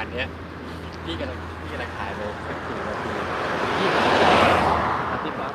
ณเนี้ยพี่กำลังถ่ายไปสัก4 นาทีพี่ป๊อป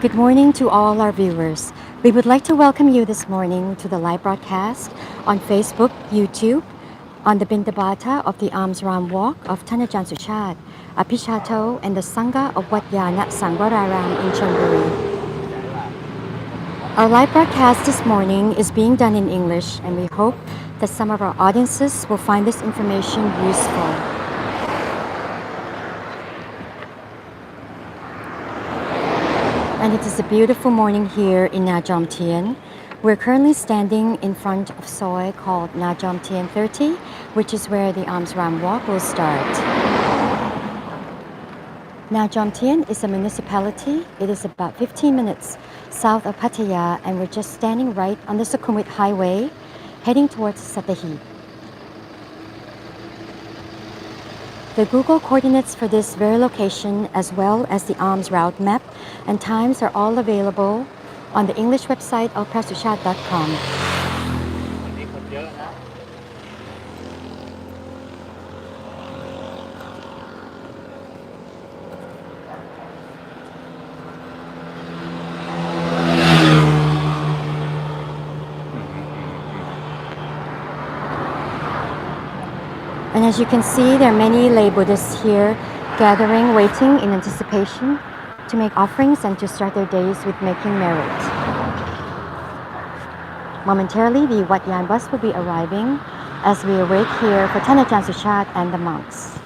Good morning to all our viewers. We would like to welcome you this morning to the live broadcast on Facebook, YouTube, on the Pindapata of the Ram Walk of Ajahn Suchart, Abhijāto, and the Sangha of Wat Yannasangwararam in Chonburi. Our live broadcast this morning is being done in English, and we hope that some of our audiences will find this information useful. And it is a beautiful morning here in Na Jom Tien. We're currently standing in front of Soy called Na Jom Tien 30, which is where the Ram Walk will start. Na Jom Tien is a municipality. It is about 15 minutes south of Pattaya, and we're just standing right on the Sukhumvit Highway, heading towards Sattahip. The Google coordinates for this very location, as well as the ARMS route map and times, are all available on the English website of Suchart.com. And as you can see, there are many lay Buddhists here gathering, waiting in anticipation to make offerings and to start their days with making merit. Momentarily, the Wat Yan bus will be arriving as we await here for Ajahn Suchart and the monks.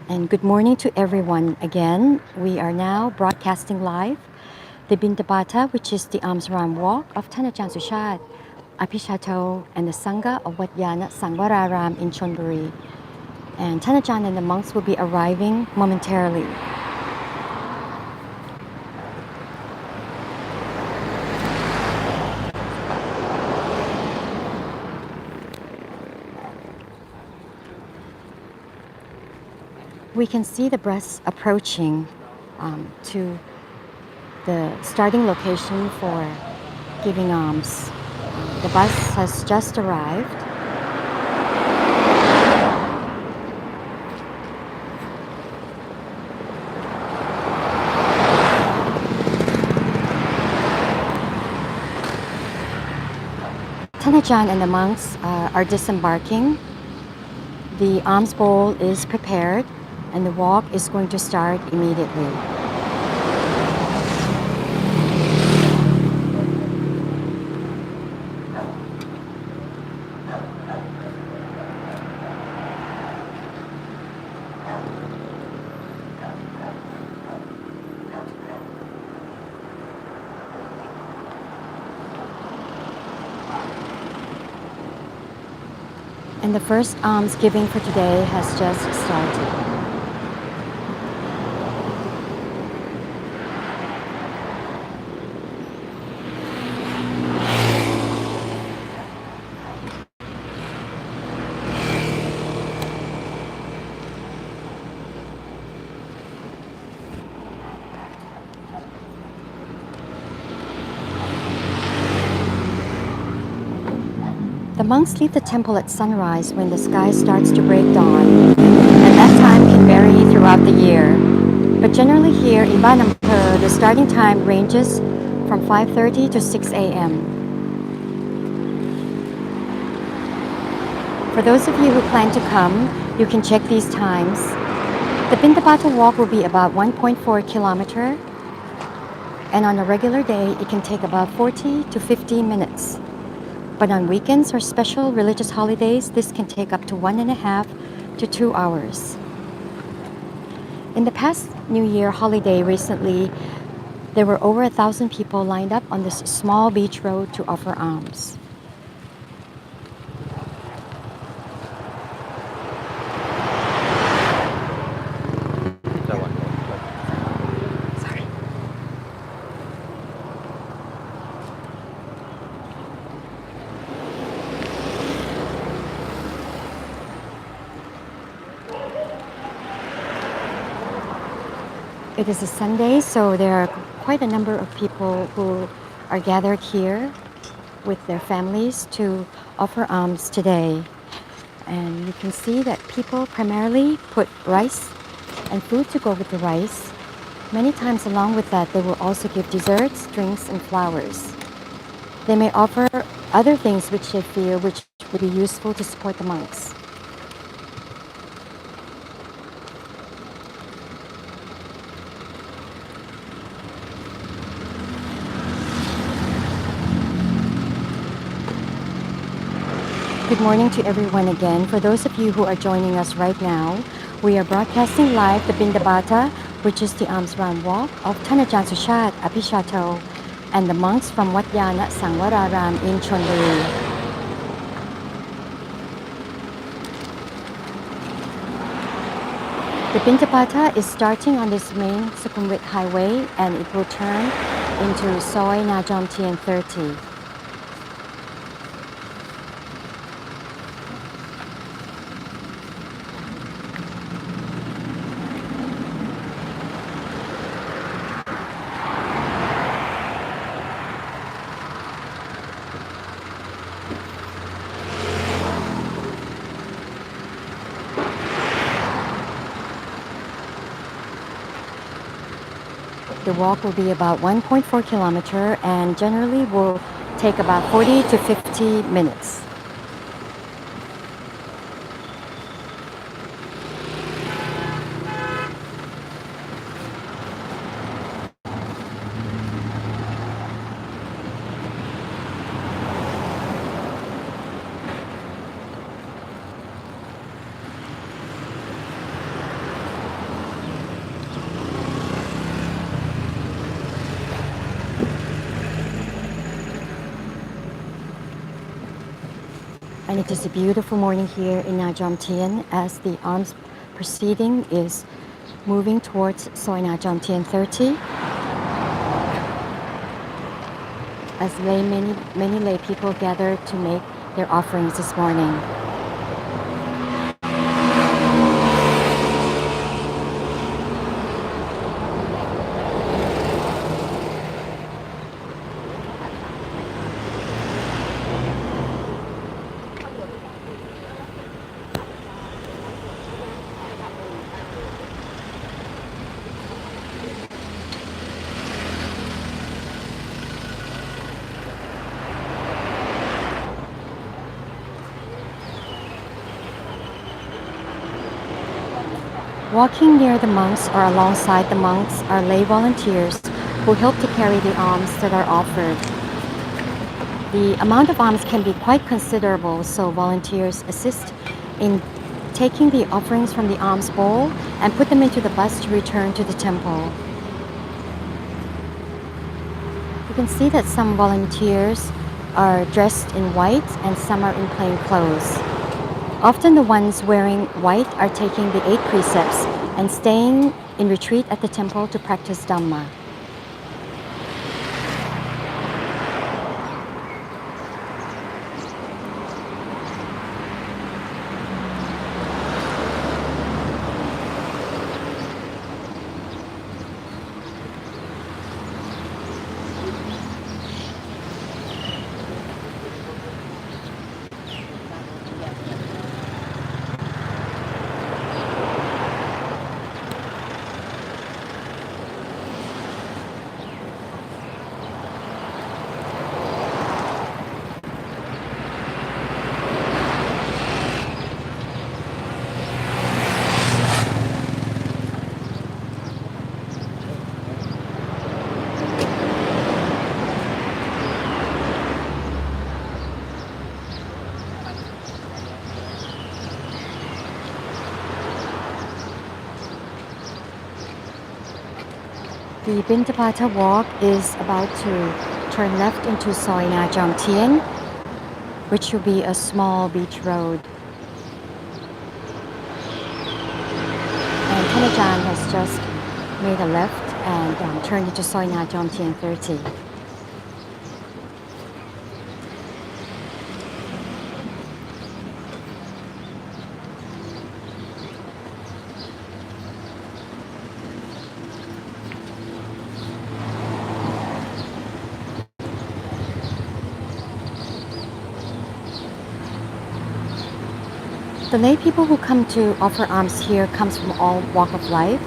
And good morning to everyone again. We are now broadcasting live the Pindapata, which is the Ram Walk of Ajahn Suchart, Abhijāto, and the Sangha of Wat Yannasangwararam in Chonburi. And Ajahn and the monks will be arriving momentarily. We can see the bus approaching to the starting location for giving alms. The bus has just arrived. Ajahn and the monks are disembarking. The alms bowl is prepared, and the walk is going to start immediately. And the first alms giving for today has just started. monks leave the temple at sunrise when the sky starts to break dawn, and that time can vary throughout the year. But generally here in Ba Nam Pheur, the starting time ranges from 5:30 to 6 a.m. For those of you who plan to come, you can check these times. The Pindapata walk will be about 1.4 kilometer, and on a regular day, it can take about 40 to 50 minutes. But on weekends or special religious holidays, this can take up to 1.5 to 2 hours. In the past New Year holiday recently, there were over 1,000 people lined up on this small beach road to offer alms. It is a Sunday, so there are quite a number of people who are gathered here with their families to offer alms today. And you can see that people primarily put rice and food to go with the rice. Many times along with that, they will also give desserts, drinks, and flowers. They may offer other things which they feel which would be useful to support the monks. Good morning to everyone again. For those of you who are joining us right now, we are broadcasting live the Pindapata, which is the alms round walk of Ajahn Suchart, Abhijāto, and the monks from Wat Yannasangwararam in Chonburi. The Pindapata is starting on this main Sukhumvit highway, and it will turn into Soi Najom Tien 30. The walk will be about 1.4 kilometer and generally will take about 40 to 50 minutes. And it is a beautiful morning here in Najom Tien as the alms proceeding is moving towards Soi Najom Tien 30. As many lay people gather to make their offerings this morning. Walking near the monks or alongside the monks are lay volunteers who help to carry the alms that are offered. The amount of alms can be quite considerable, so volunteers assist in taking the offerings from the alms bowl and put them into the bus to return to the temple. You can see that some volunteers are dressed in white and some are in plain clothes. Often the ones wearing white are taking the 8 precepts and staying in retreat at the temple to practice Dhamma. The Pindapata walk is about to turn left into Soi Na Jom Tien, which will be a small beach road. And Thanajan has just made a left and turned into Soi Na Jom Tien 30. The lay people who come to offer alms here comes from all walk of life.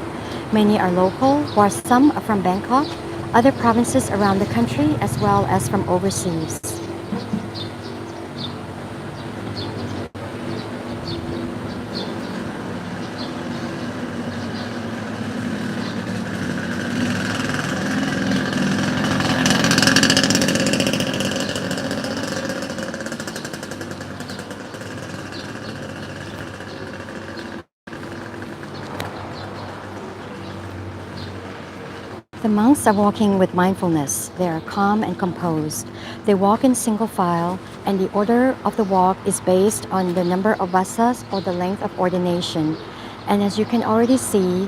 Many are local, while some are from Bangkok, other provinces around the country, as well as from overseas. The monks are walking with mindfulness. They are calm and composed. They walk in single file, and the order of the walk is based on the number of vasas or the length of ordination. And as you can already see,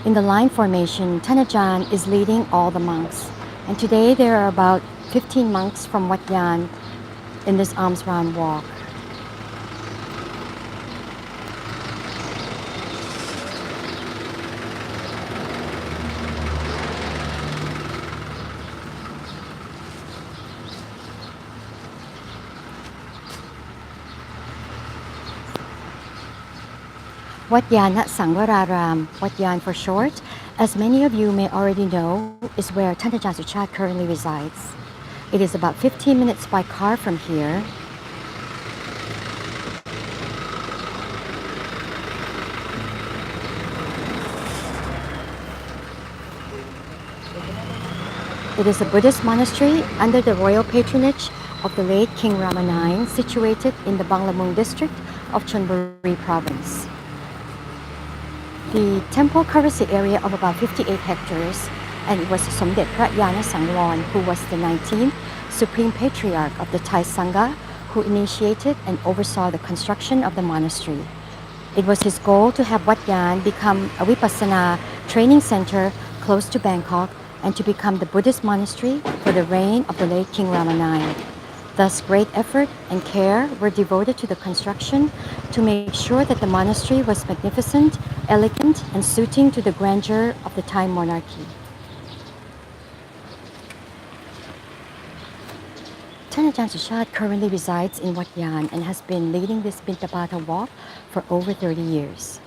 in the line formation, Thanajan is leading all the monks. And today there are about 15 monks from Wat Yan in this alms round walk. Wat Yannasangwararam, Wat Yan for short, as many of you may already know, is where Thanajan Suchart currently resides. It is about 15 minutes by car from here. It is a Buddhist monastery under the royal patronage of the late King Rama IX, situated in the Banglamung district of Chonburi province. The temple covers the area of about 58 hectares, and it was Wat Yannasangwararam, who was the 19th Supreme Patriarch of the Thai Sangha, who initiated and oversaw the construction of the monastery. It was his goal to have Wat Yan become a Vipassana training center close to Bangkok and to become the Buddhist monastery for the reign of the late King Rama IX. Thus, great effort and care were devoted to the construction to make sure that the monastery was magnificent, elegant, and suiting to the grandeur of the Thai monarchy. Thanajan Suchart currently resides in Wat Yan and has been leading this Pindapata walk for over 30 years.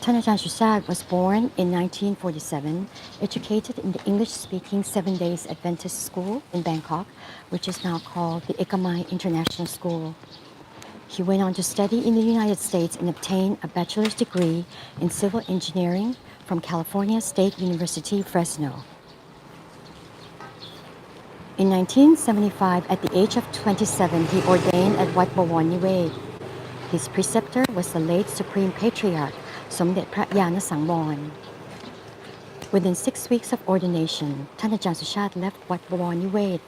Thanajan Suchart was born in 1947, educated in the English-speaking 7 Days Adventist School in Bangkok, which is now called the Ekamai International School. He went on to study in the United States and obtained a bachelor's degree in civil engineering from California State University, Fresno. In 1975, at the age of 27, he ordained at Wat Yannasangwararam. His preceptor was the late Supreme Patriarch, Wat Yannasangwararam. Within 6 weeks of ordination, Thanajan Suchart left Wat Yannasangwararam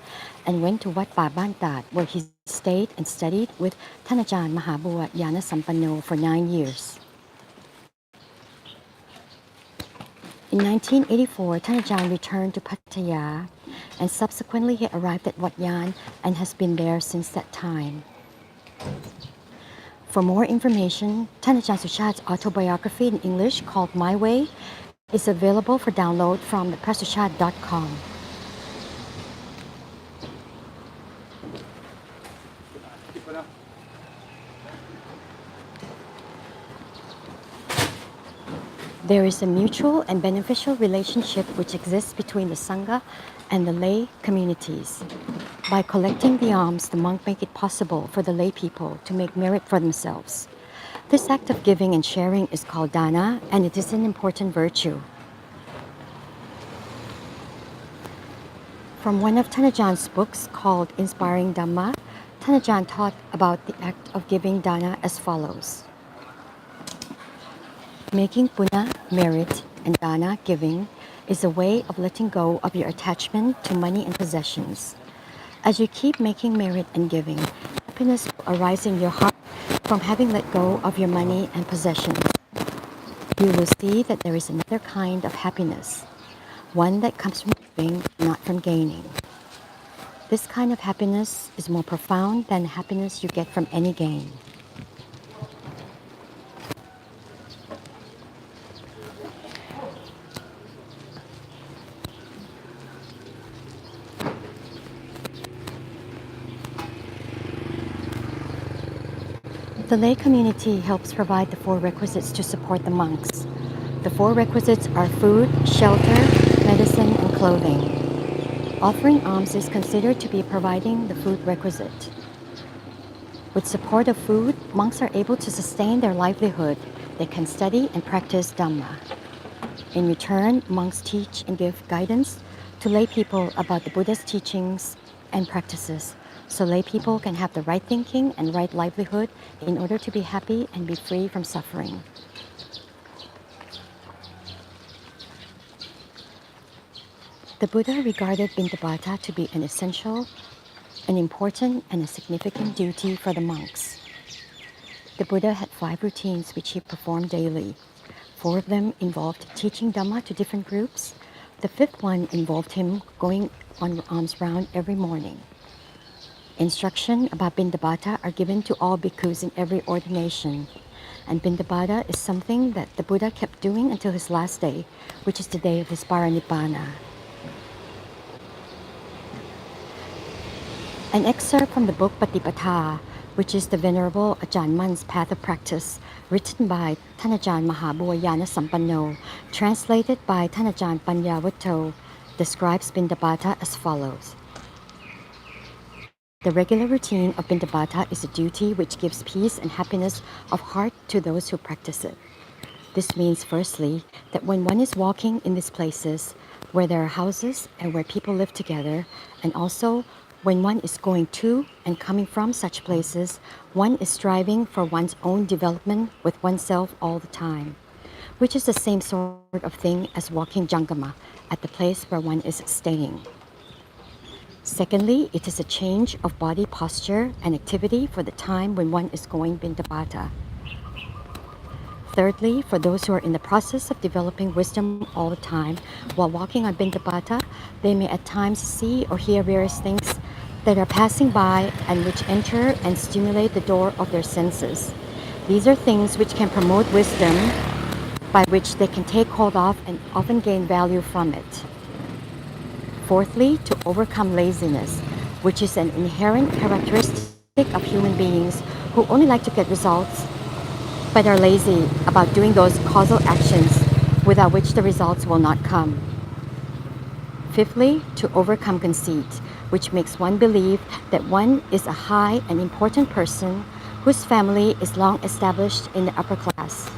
and went to Wat Pindapata, where he stayed and studied with Thanajan Mahabua Yanasampanno for 9 years. In 1984, Thanajan returned to Pattaya, and subsequently he arrived at Wat Yan and has been there since that time. For more information, Thanajan Suchart's autobiography in English called My Way is available for download from thepresssuchart.com. There is a mutual and beneficial relationship which exists between the Sangha and the lay communities. By collecting the alms, the monk make it possible for the lay people to make merit for themselves. This act of giving and sharing is called dana, and it is an important virtue. From one of Thanajan's books called Inspiring Dhamma, Thanajan taught about the act of giving dana as follows. Making punya, merit, and dana, giving, is a way of letting go of your attachment to money and possessions. As you keep making merit and giving, happiness will arise in your heart from having let go of your money and possessions. You will see that there is another kind of happiness, one that comes from giving, not from gaining. This kind of happiness is more profound than happiness you get from any gain. The lay community helps provide the four requisites to support the monks. The four requisites are food, shelter, medicine, and clothing. Offering alms is considered to be providing the food requisite. With support of food, monks are able to sustain their livelihood. They can study and practice Dhamma. In return, monks teach and give guidance to lay people about the Buddha's teachings and practices, so lay people can have the right thinking and right livelihood in order to be happy and be free from suffering. The Buddha regarded Pindapata to be an essential, an important, and a significant duty for the monks. The Buddha had 5 routines which he performed daily. 4 of them involved teaching Dhamma to different groups. The 5th one involved him going on alms round every morning. Instruction about Pindapata are given to all bhikkhus in every ordination. And Pindapata is something that the Buddha kept doing until his last day, which is the day of his paranibbana. An excerpt from the book Patipata, which is the Venerable Ajahn Path of Practice, written by Ajahn Wat Yannasangwararam, translated by Ajahn Panyavato, describes Pindapata as follows. The regular routine of Pindapata is a duty which gives peace and happiness of heart to those who practice it. This means, firstly, that when one is walking in these places where there are houses and where people live together, and also when one is going to and coming from such places, one is striving for one's own development with oneself all the time, which is the same sort of thing as walking jangama at the place where one is staying. Secondly, it is a change of body posture and activity for the time when one is going Pindapata. Thirdly, for those who are in the process of developing wisdom all the time, while walking on Pindapata, they may at times see or hear various things that are passing by and which enter and stimulate the door of their senses. These are things which can promote wisdom, by which they can take hold of and often gain value from it. Fourthly, to overcome laziness, which is an inherent characteristic of human beings who only like to get results but are lazy about doing those causal actions without which the results will not come. Fifthly, to overcome conceit, which makes one believe that one is a high and important person whose family is long established in the upper class,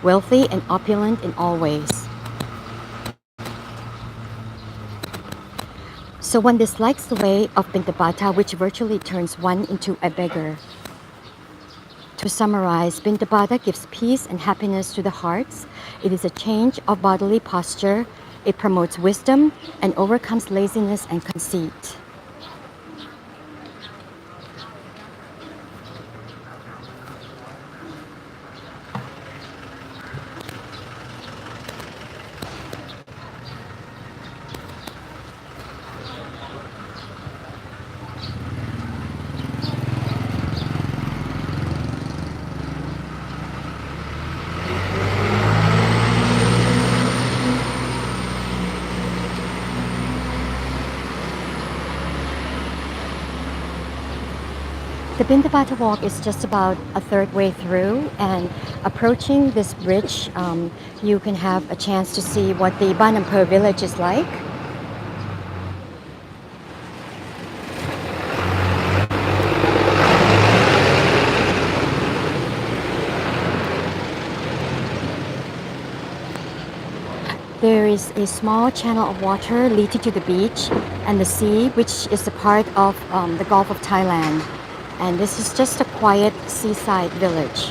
wealthy and opulent in all ways. So one dislikes the way of Pindapata, which virtually turns one into a beggar. To summarize, Pindapata gives peace and happiness to the hearts. It is a change of bodily posture. It promotes wisdom and overcomes laziness and conceit. The Pindapata walk is just about a third way through, and approaching this bridge, you can have a chance to see what the Banampur village is like. There is a small channel of water leading to the beach and the sea, which is a part of the Gulf of Thailand. And this is just a quiet seaside village.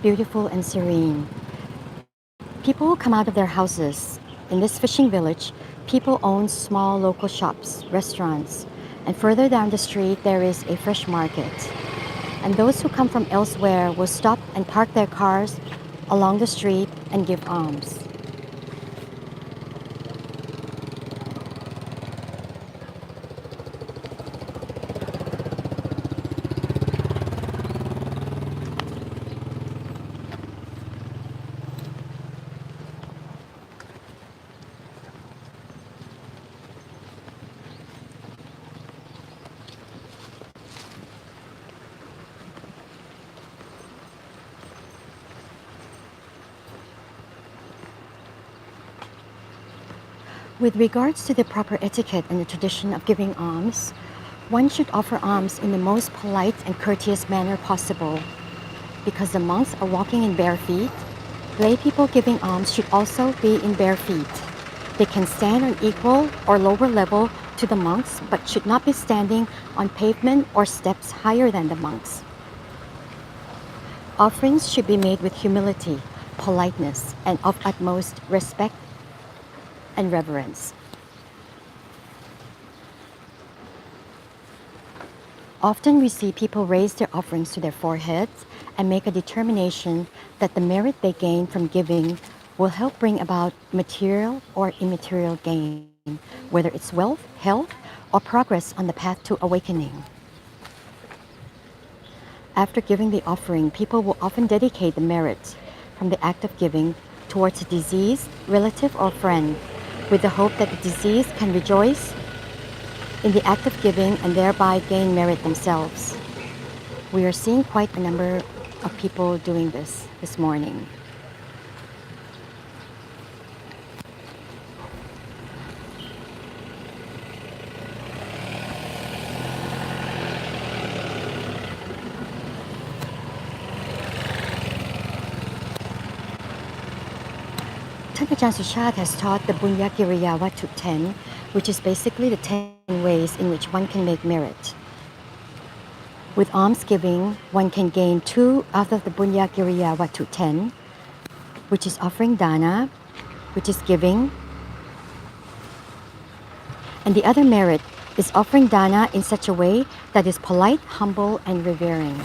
beautiful and serene. People will come out of their houses. In this fishing village, people own small local shops, restaurants, and further down the street there is a fresh market. And those who come from elsewhere will stop and park their cars along the street and give alms. With regards to the proper etiquette and the tradition of giving alms, one should offer alms in the most polite and courteous manner possible. Because the monks are walking in bare feet, lay people giving alms should also be in bare feet. They can stand on equal or lower level to the monks, but should not be standing on pavement or steps higher than the monks. Offerings should be made with humility, politeness, and of utmost respect and reverence. Often we see people raise their offerings to their foreheads and make a determination that the merit they gain from giving will help bring about material or immaterial gain, whether it's wealth, health, or progress on the path to awakening. After giving the offering, people will often dedicate the merit from the act of giving towards a deceased relative or friend, with the hope that the deceased can rejoice in the act of giving and thereby gain merit themselves. We are seeing quite a number of people doing this morning. Ajahn Suchart has taught the Bunya Giriya Watu 10, which is basically the 10 ways in which one can make merit. With almsgiving, one can gain 2 out of the Bunya Giriya Watu 10, which is offering dana, which is giving. And the other merit is offering dana in such a way that is polite, humble, and revering.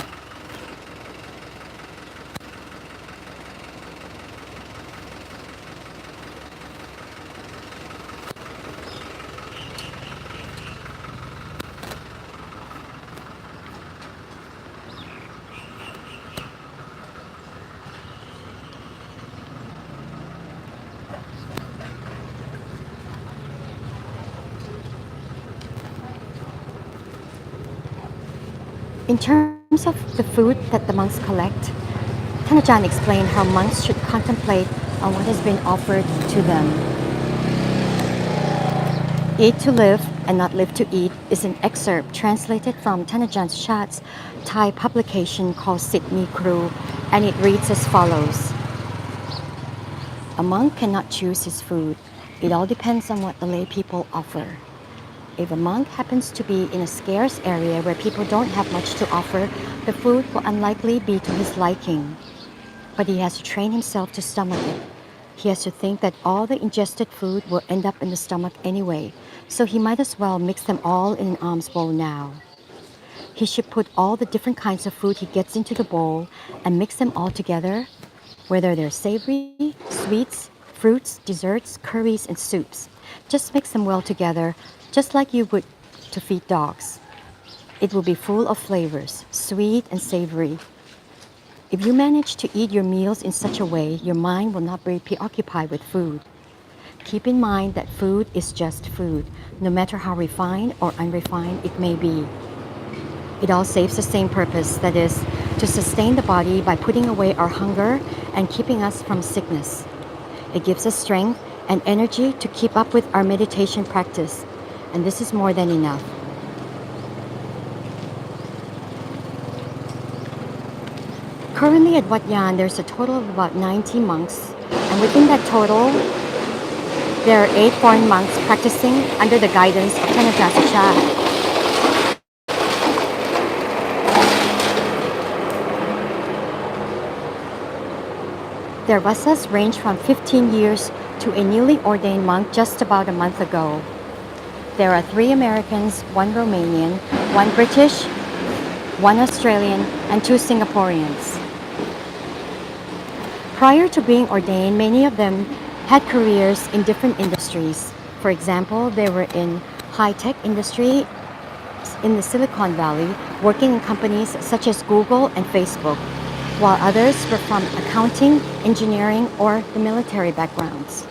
In terms of the food that the monks collect, Ajahn explained how monks should contemplate on what has been offered to them. Eat to live and not live to eat is an excerpt translated from Ajahn Suchart's Thai publication called Sit Mi Kru, and it reads as follows. A monk cannot choose his food. It all depends on what the lay people offer. If a monk happens to be in a scarce area where people don't have much to offer, the food will unlikely be to his liking. But he has to train himself to stomach it. He has to think that all the ingested food will end up in the stomach anyway, so he might as well mix them all in an alms bowl now. He should put all the different kinds of food he gets into the bowl and mix them all together, whether they're savory, sweets, fruits, desserts, curries, and soups. Just mix them well together, just like you would to feed dogs. It will be full of flavors, sweet and savory. If you manage to eat your meals in such a way, your mind will not be preoccupied with food. Keep in mind that food is just food, no matter how refined or unrefined it may be. It all serves the same purpose, that is, to sustain the body by putting away our hunger and keeping us from sickness. It gives us strength and energy to keep up with our meditation practice, and this is more than enough. Currently at Wat Yan, there's a total of about 90 monks, and within that total, there are 8 foreign monks practicing under the guidance of Ajahn Suchart. Their vasas range from 15 years to a newly ordained monk just about a month ago. There are 3 Americans, 1 Romanian, 1 British, 1 Australian, and 2 Singaporeans. Prior to being ordained, many of them had careers in different industries. For example, they were in high-tech industry in the Silicon Valley, working in companies such as Google and Facebook, while others were from accounting, engineering, or the military backgrounds.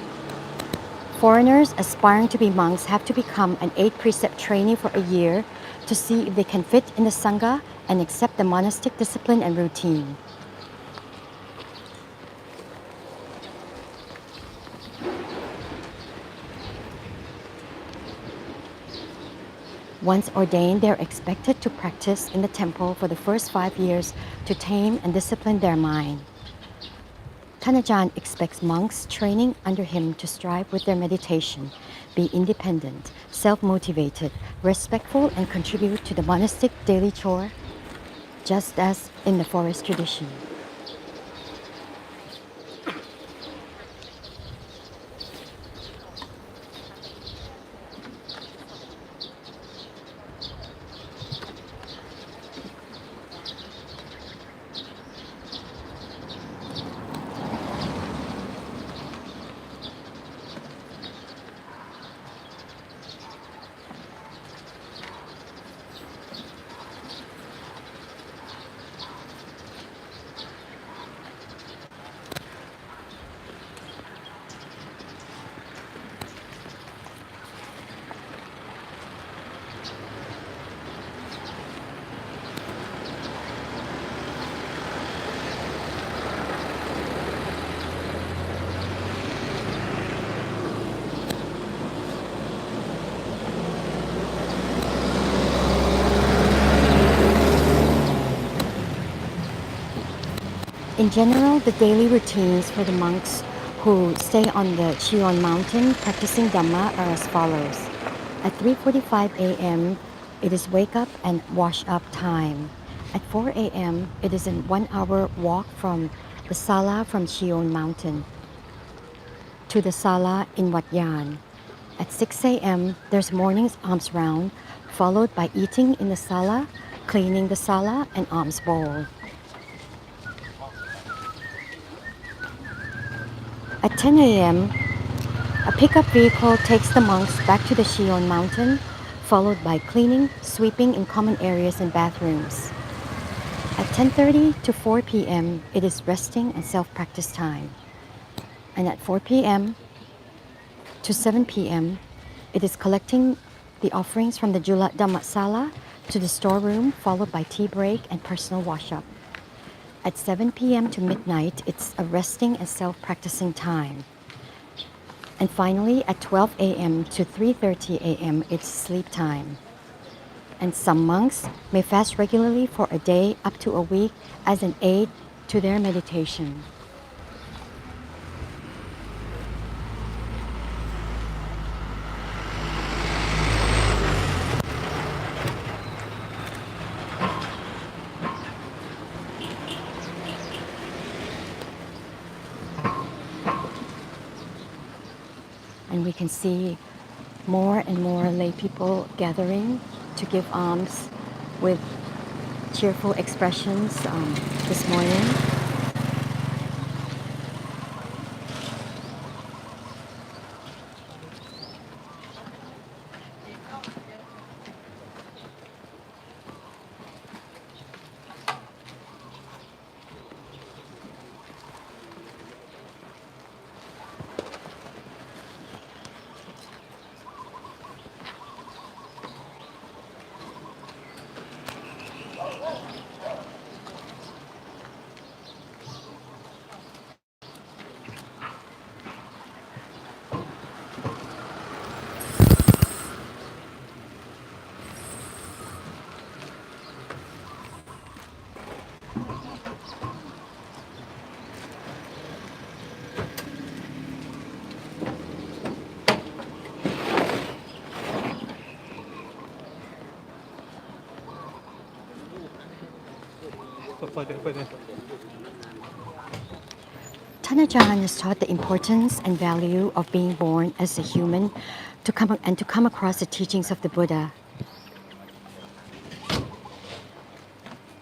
Foreigners aspiring to be monks have to become an 8-precept trainee for a year to see if they can fit in the Sangha and accept the monastic discipline and routine. Once ordained, they're expected to practice in the temple for the first 5 years to tame and discipline their mind. Ajahn expects monks training under him to strive with their meditation, be independent, self-motivated, respectful, and contribute to the monastic daily chore, just as in the forest tradition. In general, the daily routines for the monks who stay on the Chion mountain practicing Dhamma are as follows. At 3:45 a.m., it is wake up and wash up time. At 4 a.m., it is a 1-hour walk from the Sala from Chion mountain to the Sala in Wat Yan. At 6 a.m., there's morning's alms round, followed by eating in the Sala, cleaning the Sala, and alms bowl. At 10 a.m., a pickup vehicle takes the monks back to the Chion mountain, followed by cleaning, sweeping in common areas and bathrooms. At 10:30 to 4 p.m., it is resting and self-practice time. And at 4 p.m. to 7 p.m., it is collecting the offerings from the Jula Dhamma Sala to the storeroom, followed by tea break and personal wash-up. At 7 p.m. to midnight, it's a resting and self-practicing time. And finally, at 12 a.m. to 3:30 a.m., it's sleep time. And some monks may fast regularly for a day up to a week as an aid to their meditation. And we can see more and more lay people gathering to give alms with cheerful expressions this morning. Ajahn has taught the importance and value of being born as a human to come across the teachings of the Buddha.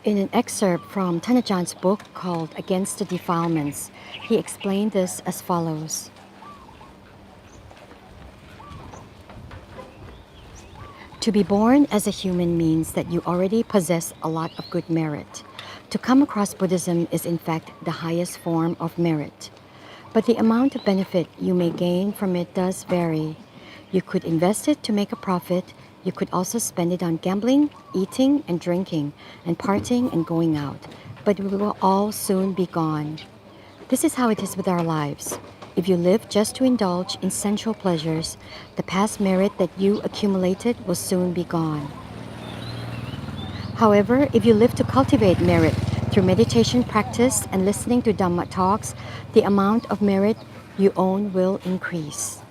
In an excerpt from Ajahn's book called Against the Defilements, he explained this as follows. To be born as a human means that you already possess a lot of good merit. To come across Buddhism is in fact the highest form of merit. But the amount of benefit you may gain from it does vary. You could invest it to make a profit. You could also spend it on gambling, eating and drinking, and partying and going out. But we will all soon be gone. This is how it is with our lives. If you live just to indulge in sensual pleasures, the past merit that you accumulated will soon be gone. However, if you live to cultivate merit through meditation practice and listening to Dhamma talks, the amount of merit you own will increase.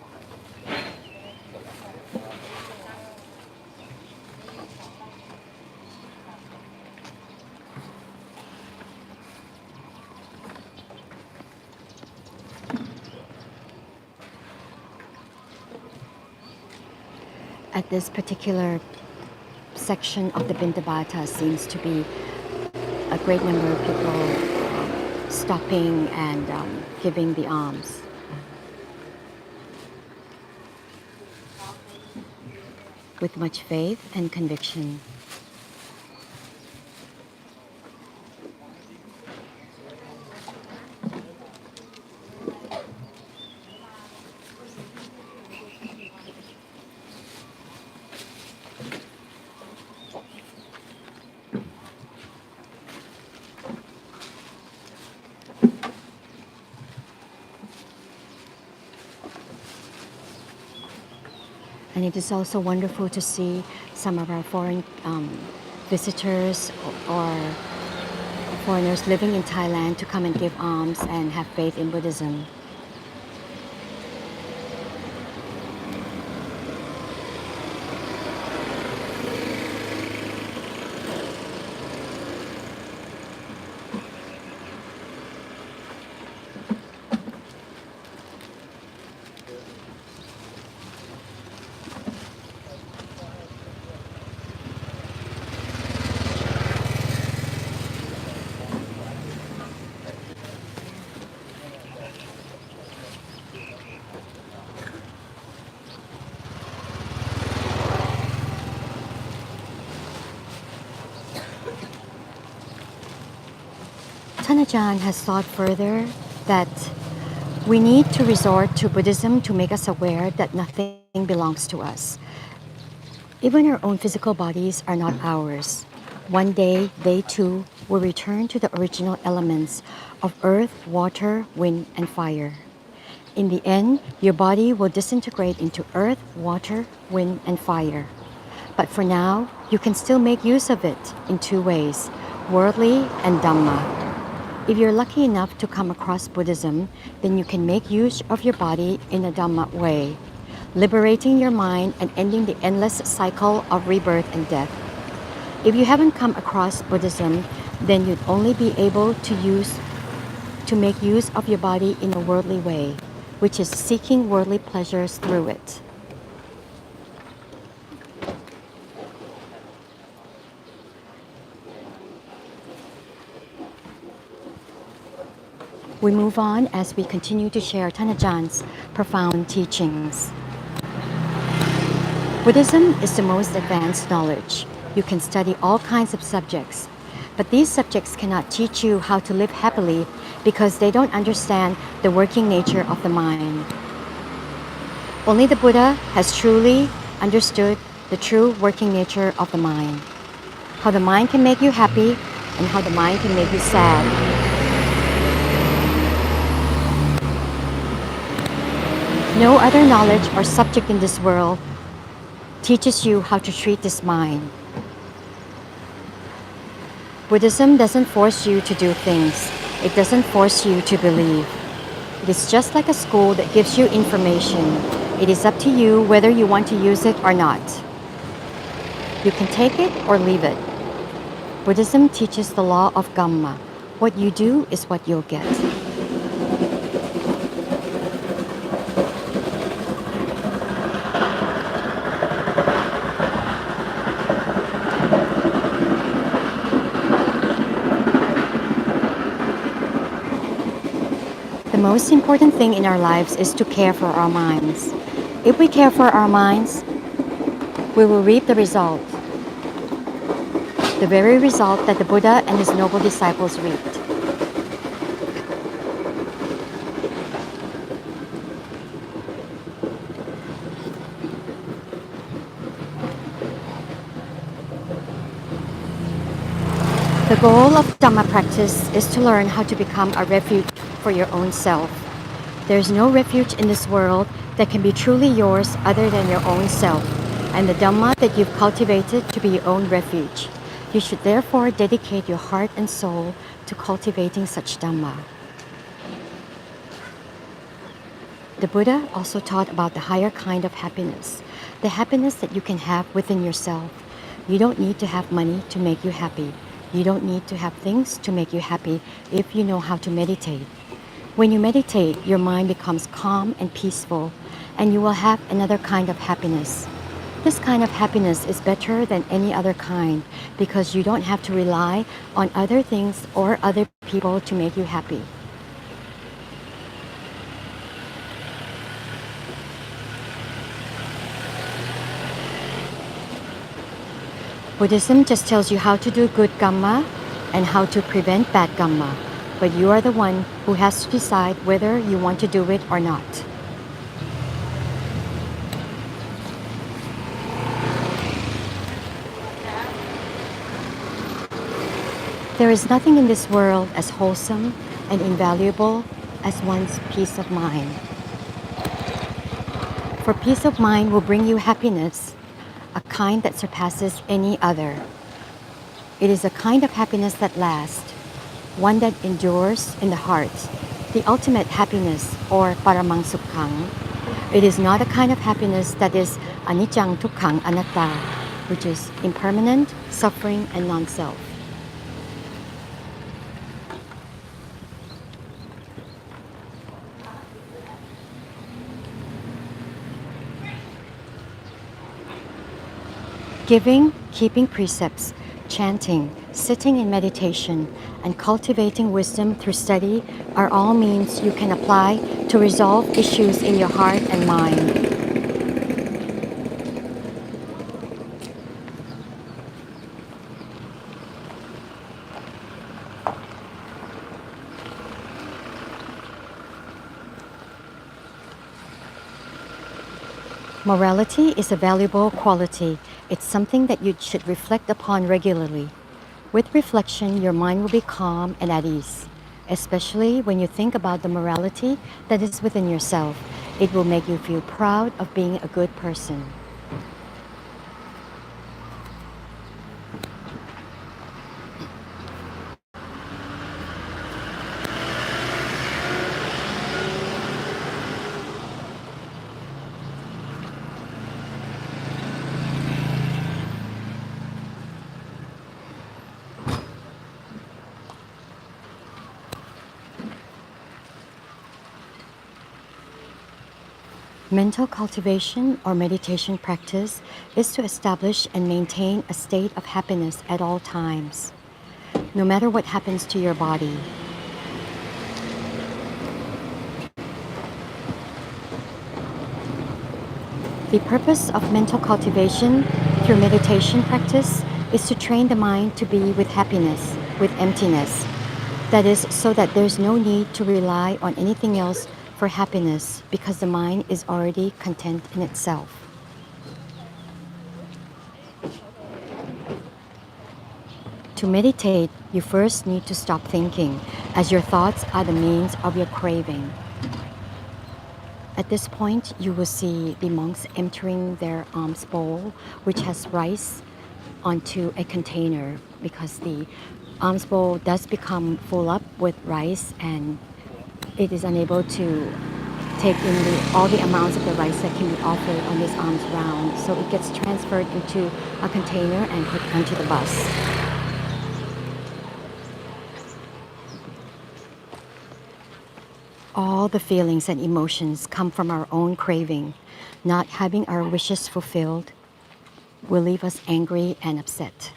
At this particular section of the Pindapata seems to be a great number of people stopping and giving the alms. With much faith and conviction. And it is also wonderful to see some of our foreign visitors or foreigners living in Thailand to come and give alms and have faith in Buddhism. Ajahn has thought further that we need to resort to Buddhism to make us aware that nothing belongs to us. Even our own physical bodies are not ours. One day, they too will return to the original elements of earth, water, wind, and fire. In the end, your body will disintegrate into earth, water, wind, and fire. But for now, you can still make use of it in two ways, worldly and Dhamma. If you're lucky enough to come across Buddhism, then you can make use of your body in a Dhamma way, liberating your mind and ending the endless cycle of rebirth and death. If you haven't come across Buddhism, then you'd only be able to make use of your body in a worldly way, which is seeking worldly pleasures through it. We move on as we continue to share Ajahn's profound teachings. Buddhism is the most advanced knowledge. You can study all kinds of subjects, but these subjects cannot teach you how to live happily because they don't understand the working nature of the mind. Only the Buddha has truly understood the true working nature of the mind, how the mind can make you happy and how the mind can make you sad. No other knowledge or subject in this world teaches you how to treat this mind. Buddhism doesn't force you to do things. It doesn't force you to believe. It is just like a school that gives you information. It is up to you whether you want to use it or not. You can take it or leave it. Buddhism teaches the law of Dhamma. What you do is what you'll get. The most important thing in our lives is to care for our minds. If we care for our minds, we will reap the result, the very result that the Buddha and his noble disciples reaped. The goal of Dhamma practice is to learn how to become a refuge for your own self. There is no refuge in this world that can be truly yours other than your own self, and the Dhamma that you've cultivated to be your own refuge. You should therefore dedicate your heart and soul to cultivating such Dhamma. The Buddha also taught about the higher kind of happiness, the happiness that you can have within yourself. You don't need to have money to make you happy. You don't need to have things to make you happy if you know how to meditate. When you meditate, your mind becomes calm and peaceful, and you will have another kind of happiness. This kind of happiness is better than any other kind because you don't have to rely on other things or other people to make you happy. Buddhism just tells you how to do good Dhamma and how to prevent bad Dhamma, but you are the one who has to decide whether you want to do it or not. There is nothing in this world as wholesome and invaluable as one's peace of mind. For peace of mind will bring you happiness, a kind that surpasses any other. It is a kind of happiness that lasts, one that endures in the heart, the ultimate happiness or paramang sukhang. It is not a kind of happiness that is anicang tukkhang anatta, which is impermanent, suffering, and non-self. Giving, keeping precepts, chanting, sitting in meditation, and cultivating wisdom through study are all means you can apply to resolve issues in your heart and mind. Morality is a valuable quality. It's something that you should reflect upon regularly. With reflection, your mind will be calm and at ease, especially when you think about the morality that is within yourself. It will make you feel proud of being a good person. Mental cultivation or meditation practice is to establish and maintain a state of happiness at all times, no matter what happens to your body. The purpose of mental cultivation through meditation practice is to train the mind to be with happiness, with emptiness. That is, so that there's no need to rely on anything else for happiness because the mind is already content in itself. To meditate, you first need to stop thinking, as your thoughts are the means of your craving. At this point, you will see the monks entering their alms bowl, which has rice, onto a container because the alms bowl does become full up with rice and it is unable to take in all the amounts of the rice that can be offered on this alms round. So it gets transferred into a container and put onto the bus. All the feelings and emotions come from our own craving. Not having our wishes fulfilled will leave us angry and upset.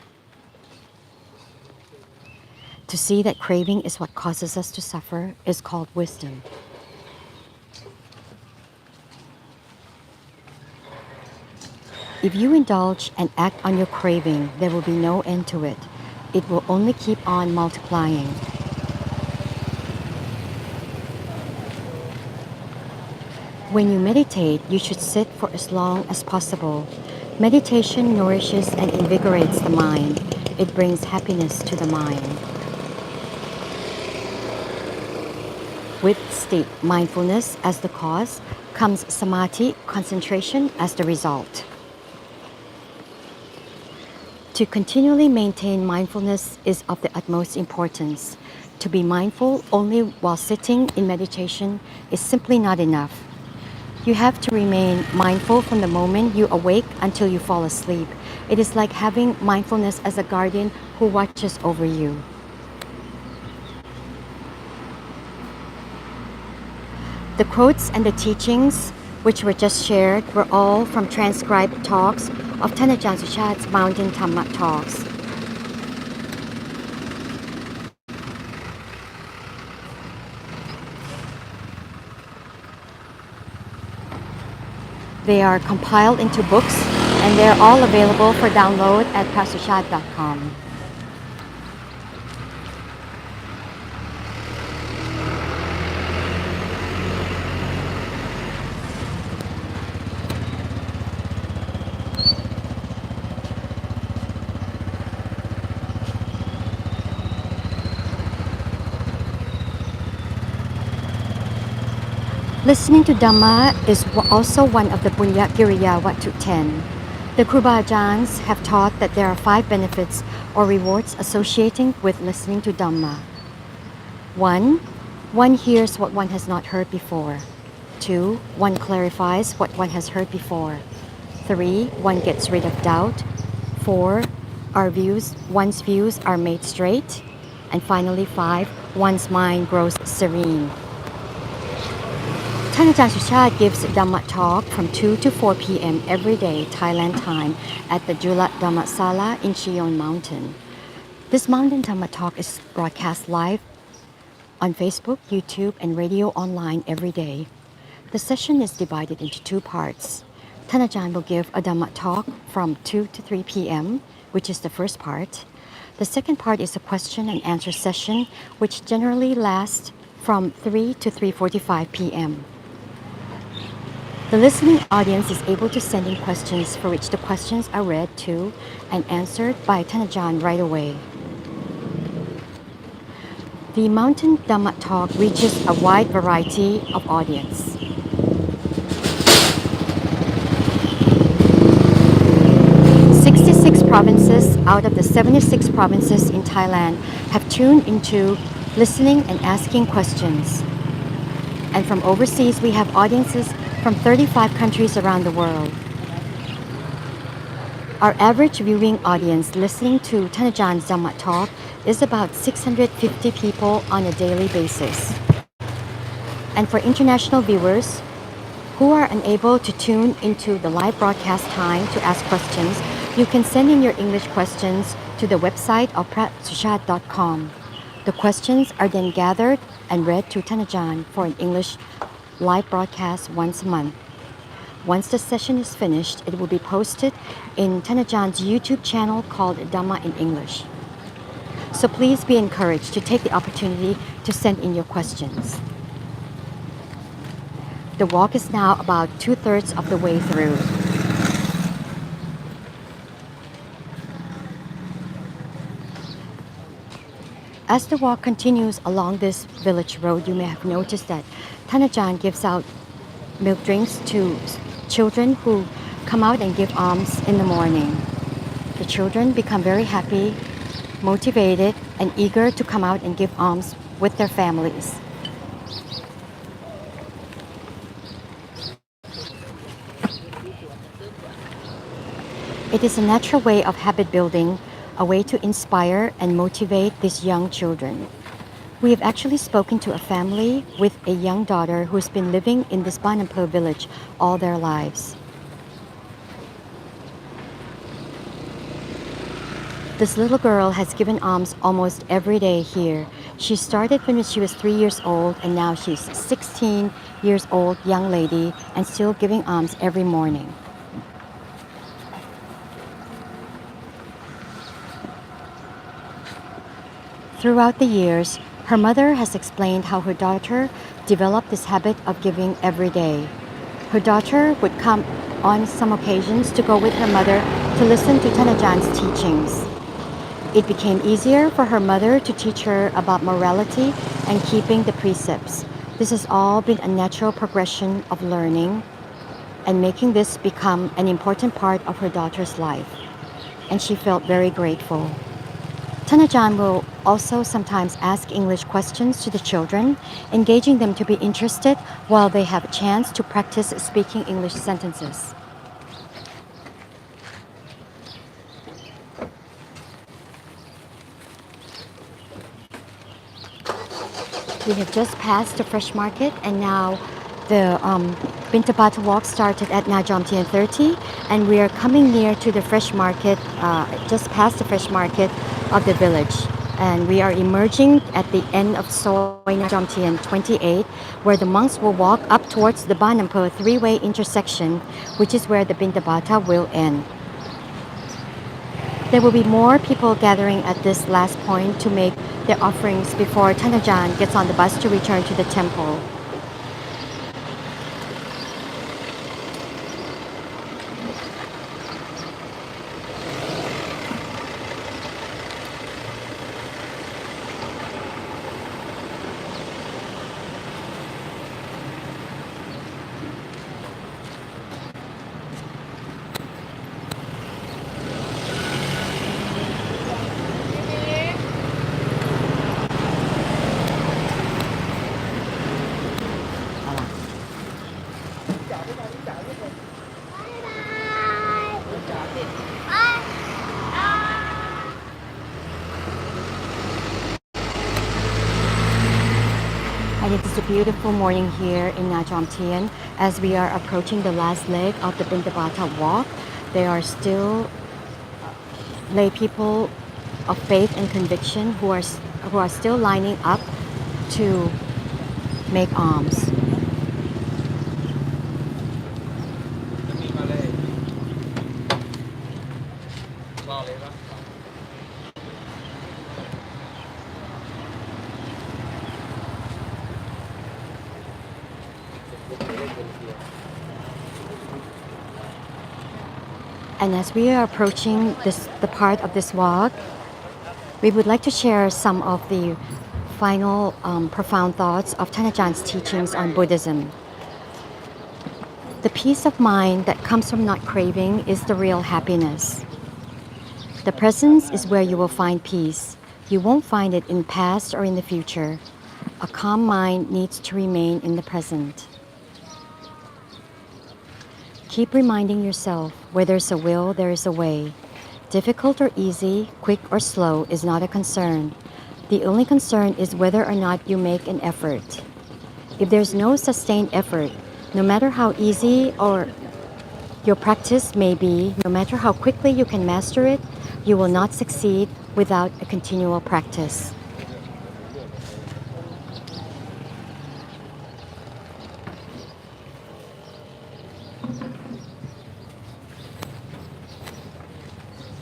To see that craving is what causes us to suffer is called wisdom. If you indulge and act on your craving, there will be no end to it. It will only keep on multiplying. When you meditate, you should sit for as long as possible. Meditation nourishes and invigorates the mind. It brings happiness to the mind. With state mindfulness as the cause, comes samadhi, concentration, as the result. To continually maintain mindfulness is of the utmost importance. To be mindful only while sitting in meditation is simply not enough. You have to remain mindful from the moment you awake until you fall asleep. It is like having mindfulness as a guardian who watches over you. The quotes and the teachings which were just shared were all from transcribed talks of Ajahn Suchart's Mountain Dhamma talks. They are compiled into books and they're all available for download at suchart.com. Listening to Dhamma is also one of the Punya Giriya Vatu 10. The Kruba Ajahns have taught that there are 5 benefits or rewards associating with listening to Dhamma. 1. One hears what one has not heard before. 2. One clarifies what one has heard before. 3. One gets rid of doubt. 4. One's views are made straight. And finally 5. One's mind grows serene. Ajahn Suchart gives Dhamma talk from 2 to 4 p.m. every day, Thailand time, at the Julat Dhamma Sala in Chion Mountain. This Mountain Dhamma talk is broadcast live on Facebook, YouTube, and radio online every day. The session is divided into 2 parts. Ajahn will give a Dhamma talk from 2 to 3 p.m., which is the first part. The second part is a question and answer session, which generally lasts from 3 to 3:45 p.m. The listening audience is able to send in questions for which the questions are read to and answered by Ajahn right away. The Mountain Dhamma talk reaches a wide variety of audience. Provinces out of the 76 provinces in Thailand have tuned into listening and asking questions. And from overseas, we have audiences from 35 countries around the world. Our average viewing audience listening to Ajahn Dhamma talk is about 650 people on a daily basis. And for international viewers who are unable to tune into the live broadcast time to ask questions, you can send in your English questions to the website of suchart.com. The questions are then gathered and read to Ajahn for an English live broadcast once a month. Once the session is finished, it will be posted in Ajahn's YouTube channel called Dhamma in English. So please be encouraged to take the opportunity to send in your questions. The walk is now about 2/3 of the way through. As the walk continues along this village road, you may have noticed that Ajahn gives out milk drinks to children who come out and give alms in the morning. The children become very happy, motivated, and eager to come out and give alms with their families. It is a natural way of habit building, a way to inspire and motivate these young children. We have actually spoken to a family with a young daughter who's been living in this Banamplo village all their lives. This little girl has given alms almost every day here. She started when she was 3 years old, and now she's 16 years old young lady and still giving alms every morning. Throughout the years, her mother has explained how her daughter developed this habit of giving every day. Her daughter would come on some occasions to go with her mother to listen to Ajah's teachings. It became easier for her mother to teach her about morality and keeping the precepts. This has all been a natural progression of learning and making this become an important part of her daughter's life. And she felt very grateful. Ajahn will also sometimes ask English questions to the children, engaging them to be interested while they have a chance to practice speaking English sentences. We have just passed the fresh market, and now the Pindapata walk started at Najom Tien 30, and we are coming near to the fresh market, just past the fresh market of the village. And we are emerging at the end of Soi Najom Tien 28, where the monks will walk up towards the Banampo three-way intersection, which is where the Pindapata will end. There will be more people gathering at this last point to make their offerings before Ajahn gets on the bus to return to the temple. And it is a beautiful morning here in Najom Tien as we are approaching the last leg of the Pindapata walk. There are still lay people of faith and conviction who are still lining up to make alms. And as we are approaching the part of this walk, we would like to share some of the final profound thoughts of Ajah's teachings on Buddhism. The peace of mind that comes from not craving is the real happiness. The presence is where you will find peace. You won't find it in past or in the future. A calm mind needs to remain in the present. Keep reminding yourself, where there's a will, there is a way. Difficult or easy, quick or slow is not a concern. The only concern is whether or not you make an effort. If there's no sustained effort, no matter how easy or your practice may be, no matter how quickly you can master it, you will not succeed without a continual practice.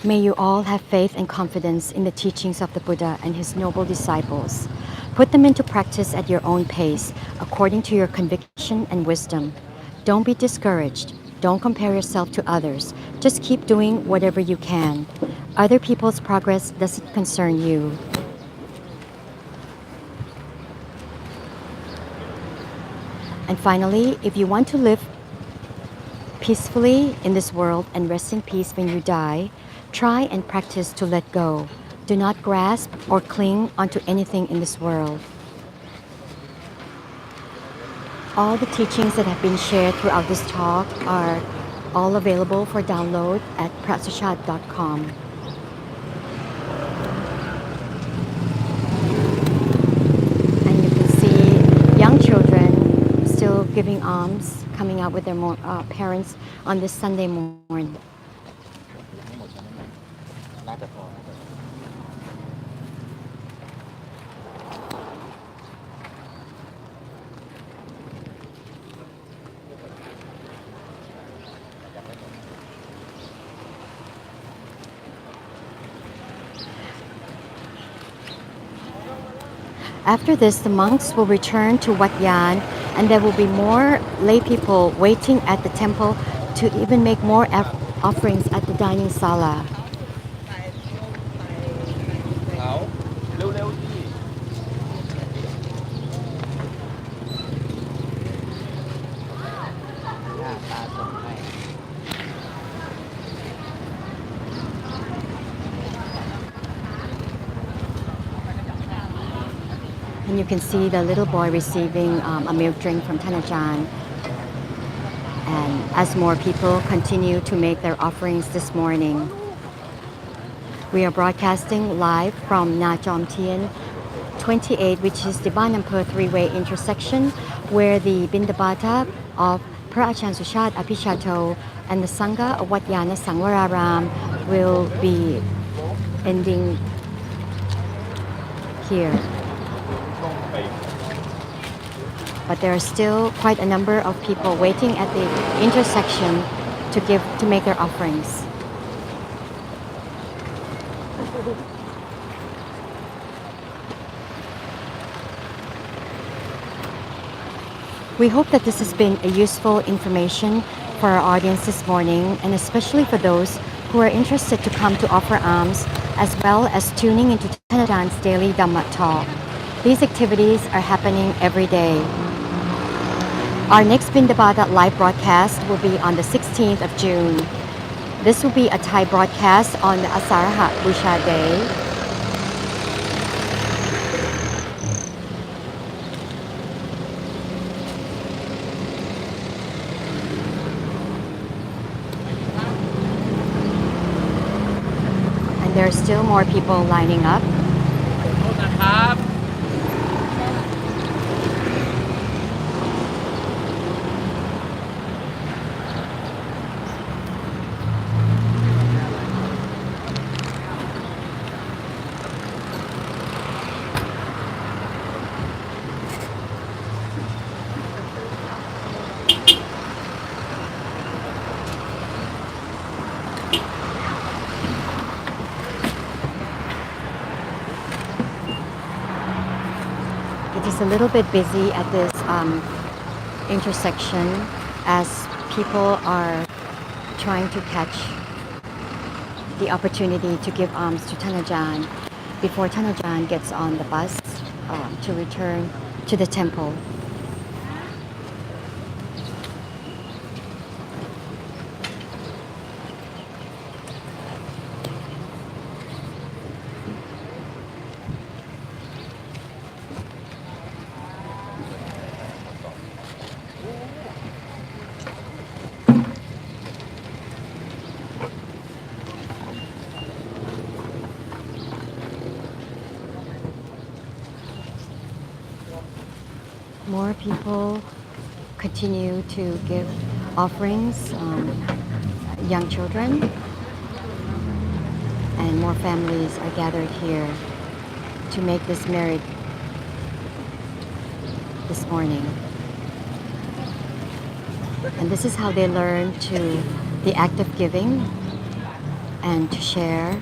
May you all have faith and confidence in the teachings of the Buddha and his noble disciples. Put them into practice at your own pace, according to your conviction and wisdom. Don't be discouraged. Don't compare yourself to others. Just keep doing whatever you can. Other people's progress doesn't concern you. And finally, if you want to live peacefully in this world and rest in peace when you die, try and practice to let go. Do not grasp or cling onto anything in this world. All the teachings that have been shared throughout this talk are all available for download at Suchart.com. And you can see young children still giving alms, coming out with their parents on this Sunday morning. After this, the monks will return to Wat Yan, and there will be more lay people waiting at the temple to even make more offerings at the dining sala. เขาเร็วๆที่หน้าตาส่งให้ And you can see the little boy receiving a milk drink from Ajahn. And as more people continue to make their offerings this morning, we are broadcasting live from Na Jom Tien 28, which is the Ban Ampur three-way intersection, where the Pindapata of Ajahn Suchart, Abhijāto, and the Sangha of Wat Yannasangwararam will be ending here. But there are still quite a number of people waiting at the intersection to make their offerings. We hope that this has been a useful information for our audience this morning, and especially for those who are interested to come to offer alms, as well as tuning into Ajah's daily Dhamma talk. These activities are happening every day. Our next Pindapata live broadcast will be on the 16th of June. This will be a Thai broadcast on the Asaraha Busha Day. And there are still more people lining up. โทษนะครับ It is a little bit busy at this intersection as people are trying to catch the opportunity to give alms to Ajahn before Ajahn gets on the bus to return to the temple. More people continue to give offerings, young children, and more families are gathered here to make this merit this morning. And this is how they learn the act of giving and to share,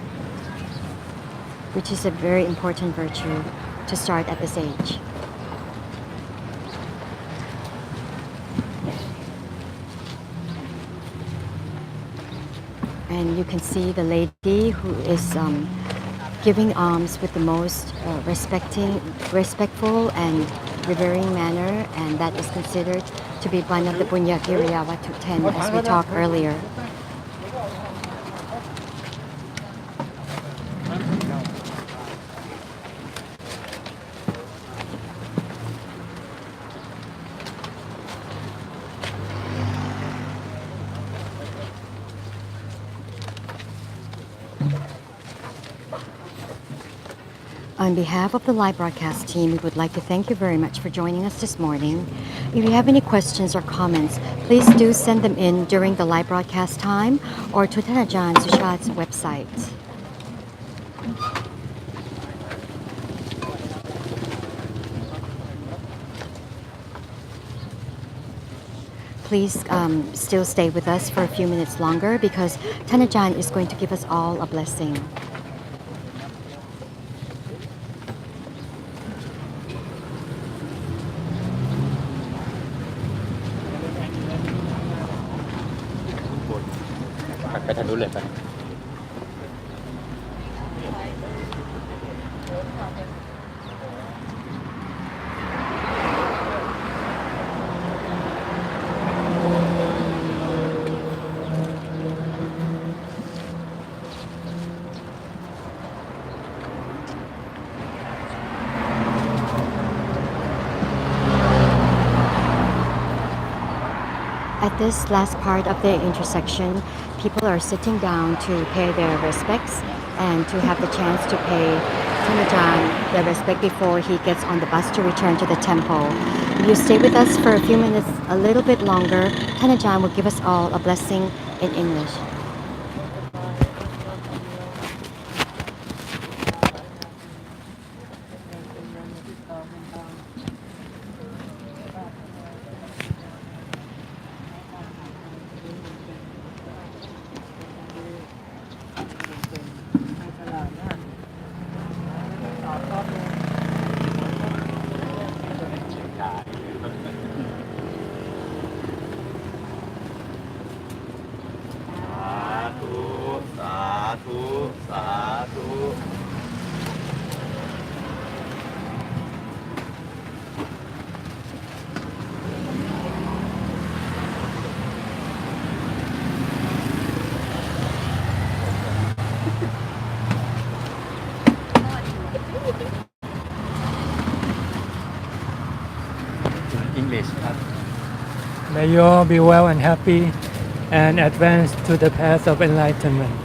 which is a very important virtue to start at this age. And you can see the lady who is giving alms with the most respectful and revering manner, and that is considered to be one of the Punya Kiriya Watu 10, as we talked earlier. On behalf of the live broadcast team, we would like to thank you very much for joining us this morning. If you have any questions or comments, please do send them in during the live broadcast time or to Ajahn Suchart's website. Please still stay with us for a few minutes longer because Ajahn is going to give us all a blessing. ไปทางนู้นเลยไป At this last part of the intersection, people are sitting down to pay their respects and to have the chance to pay Ajahn their respect before he gets on the bus to return to the temple. If you stay with us for a few minutes, a little bit longer, Ajahn will give us all a blessing in English. English ครับ May you all be well and happy and advance to the path of enlightenment.